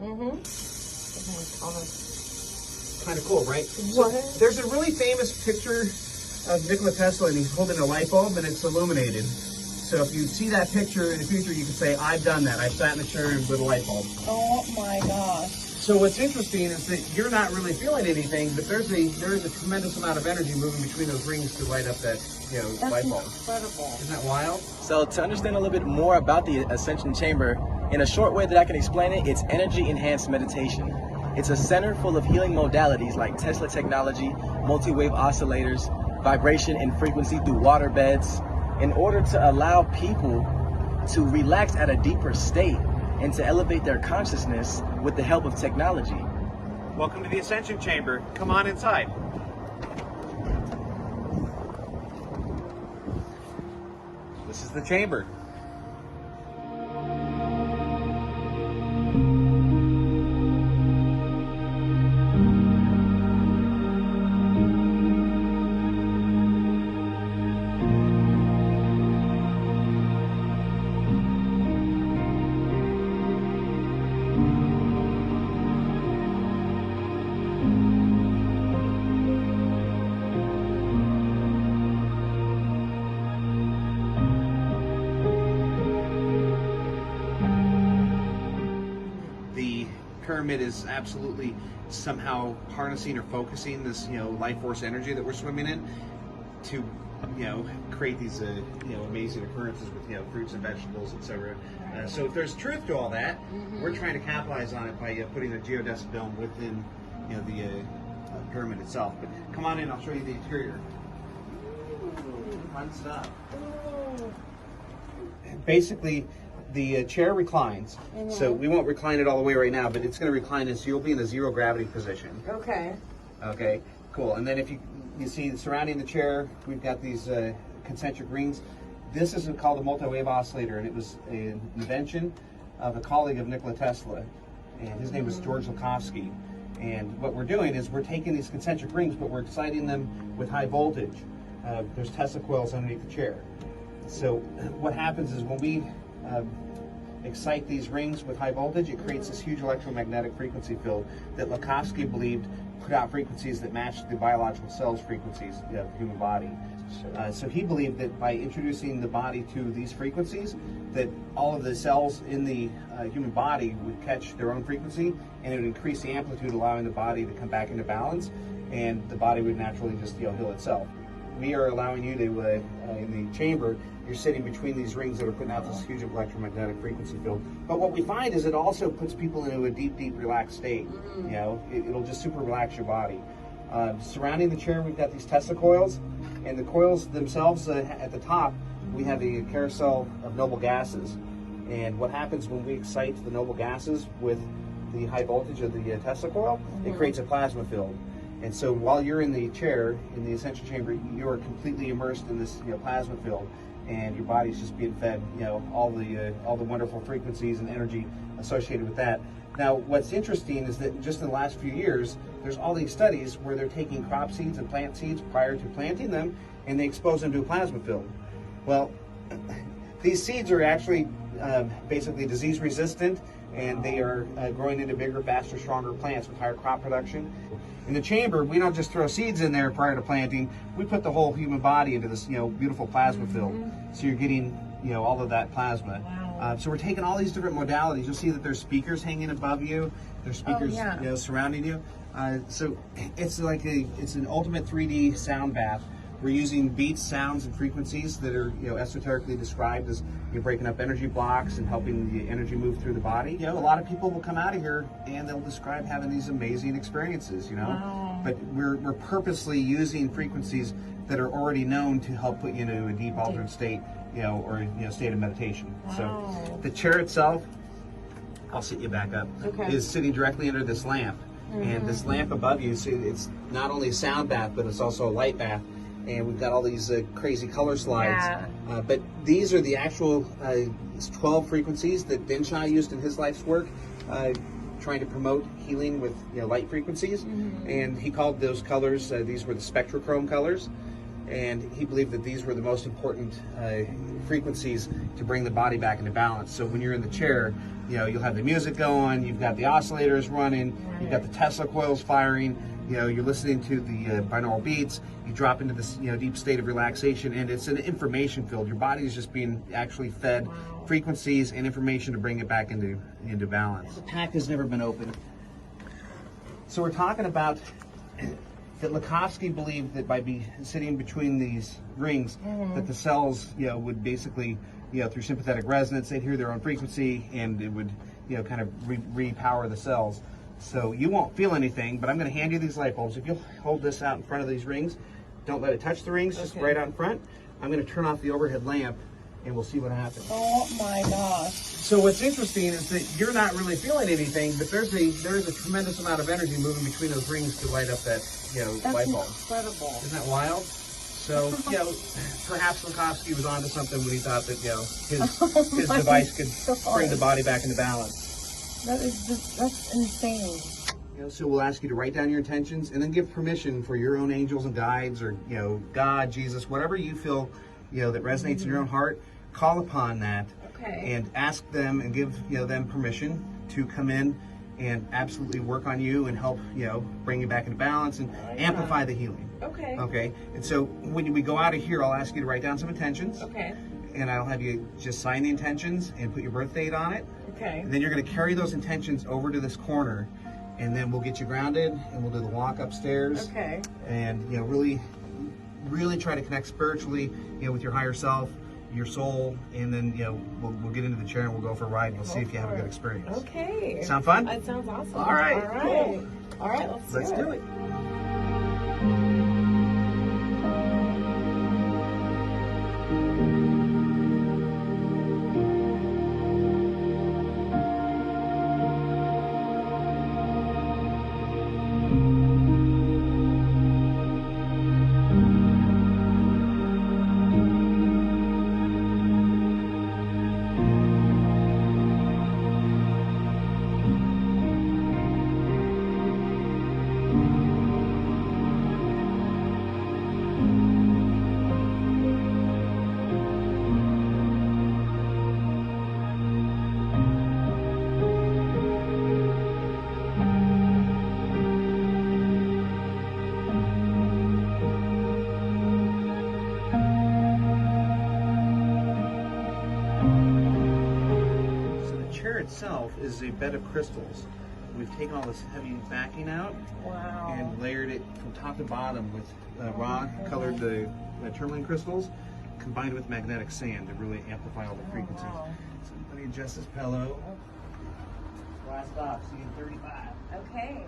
Kind of cool, right? What? So there's a really famous picture of Nikola Tesla, and he's holding a light bulb, and it's illuminated. So if you see that picture in the future, you can say, I've done that. I've sat in a chair with a light bulb. Oh my gosh. So what's interesting is that you're not really feeling anything, but there is a tremendous amount of energy moving between those rings to light up that light bulb. Incredible. Isn't that wild? So to understand a little bit more about the Ascension Chamber, in a short way that I can explain it, it's energy enhanced meditation. It's a center full of healing modalities like Tesla technology, multi-wave oscillators, vibration and frequency through water beds, in order to allow people to relax at a deeper state and to elevate their consciousness with the help of technology. Welcome to the Ascension Chamber. Come on inside. This is the chamber. The pyramid is absolutely somehow harnessing or focusing this, life force energy that we're swimming in to, create these, amazing occurrences with, fruits and vegetables, etc. So if there's truth to all that, we're trying to capitalize on it by putting a geodesic dome within, the pyramid itself. But come on in, I'll show you the interior. Fun stuff. Basically, the chair reclines, so we won't recline it all the way right now, but it's going to recline as you'll be in a zero gravity position. Okay. Okay, cool. And then if you see surrounding the chair, we've got these concentric rings. This is called a multi-wave oscillator, and it was an invention of a colleague of Nikola Tesla, and his name was George Lakhovsky. And what we're doing is we're taking these concentric rings, but we're exciting them with high voltage. There's Tesla coils underneath the chair. So what happens is when we excite these rings with high voltage, it creates this huge electromagnetic frequency field that Lakhovsky believed put out frequencies that matched the biological cells frequencies of the human body. So he believed that by introducing the body to these frequencies, that all of the cells in the human body would catch their own frequency, and it would increase the amplitude, allowing the body to come back into balance, and the body would naturally just heal itself. We are allowing you to, in the chamber, you're sitting between these rings that are putting out this huge electromagnetic frequency field. But what we find is it also puts people into a deep, deep relaxed state. It'll just super relax your body. Surrounding the chair, we've got these Tesla coils, and the coils themselves at the top, we have the carousel of noble gases. And what happens when we excite the noble gases with the high voltage of the Tesla coil, it creates a plasma field. And so while you're in the chair, in the Ascension Chamber, you are completely immersed in this plasma field, and your body's just being fed all the wonderful frequencies and energy associated with that. Now, what's interesting is that just in the last few years, there's all these studies where they're taking crop seeds and plant seeds prior to planting them, and they expose them to a plasma field. Well, these seeds are actually basically disease resistant, and they are growing into bigger, faster, stronger plants with higher crop production. In the chamber, we don't just throw seeds in there prior to planting. We put the whole human body into this, beautiful plasma field. So you're getting, all of that plasma. Wow. So we're taking all these different modalities. You'll see that there's speakers hanging above you. There's speakers, surrounding you. So it's like it's an ultimate 3D sound bath. We're using beats, sounds, and frequencies that are, esoterically described as breaking up energy blocks and helping the energy move through the body. A lot of people will come out of here and they'll describe having these amazing experiences, Wow. But we're purposely using frequencies that are already known to help put you into a deep altered state, or state of meditation. Wow. So the chair itself, I'll sit you back up, is sitting directly under this lamp. And this lamp above you, see, it's not only a sound bath, but it's also a light bath. And we've got all these crazy color slides. But these are the actual 12 frequencies that Denshai used in his life's work, trying to promote healing with light frequencies. And he called those colors, these were the spectrochrome colors. and he believed that these were the most important frequencies to bring the body back into balance. So when you're in the chair, you'll have the music going, you've got the oscillators running, you've got the Tesla coils firing, you're listening to the binaural beats, you drop into this deep state of relaxation, and it's an information field. Your body is just being actually fed frequencies and information to bring it back into balance. The pack has never been opened. So we're talking about that Lakovsky believed that by sitting between these rings, that the cells, would basically, through sympathetic resonance, they'd hear their own frequency, and it would, kind of repower the cells. So you won't feel anything, but I'm going to hand you these light bulbs. If you'll hold this out in front of these rings, don't let it touch the rings, just right out in front. I'm going to turn off the overhead lamp, and we'll see what happens. Oh my gosh. So what's interesting is that you're not really feeling anything, but there is a tremendous amount of energy moving between those rings to light up that light bulb. That's incredible. Isn't that wild? So perhaps Lakovsky was onto something when he thought that his device could bring the body back into balance. That's insane. So we'll ask you to write down your intentions and then give permission for your own angels and guides, or God, Jesus, whatever you feel that resonates in your own heart. Call upon that and ask them and give them permission to come in and absolutely work on you and help bring you back into balance and amplify the healing. Okay. And so when we go out of here, I'll ask you to write down some intentions. And I'll have you just sign the intentions and put your birth date on it. And then you're going to carry those intentions over to this corner, and then we'll get you grounded, and we'll do the walk upstairs. And really try to connect spiritually, with your higher self, your soul, and then we'll get into the chair and we'll go for a ride and we'll see if you have a good experience. Sound fun? That sounds awesome. All right. Cool. All right, let's do it. Itself is a bed of crystals. We've taken all this heavy backing out and layered it from top to bottom with raw colored tourmaline crystals combined with magnetic sand to really amplify all the frequencies. So let me adjust this pillow. Last stop, see you in 35. Okay.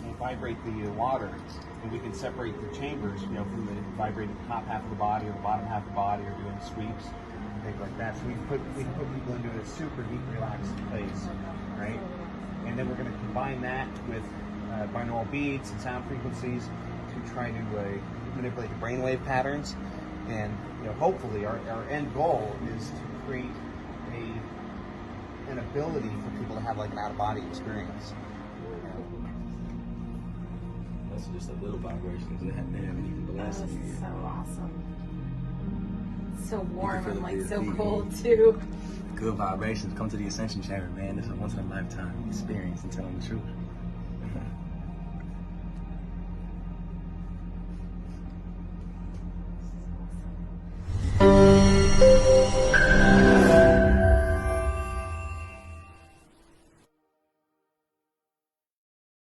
And vibrate the water, and we can separate the chambers, from the vibrating top half of the body or the bottom half of the body, or doing sweeps and things like that. So we can put people into a super deep, relaxed place, right? And then we're going to combine that with binaural beats and sound frequencies to try to manipulate the brainwave patterns. And hopefully, our end goal is to create an ability for people to have like an out-of-body experience. That's just a little vibration. They haven't even blessed That's you. so awesome. So warm feel and it like with so your cold too. Good vibrations. Come to the Ascension Chamber, man. This is a once-in-a-lifetime experience and telling the truth.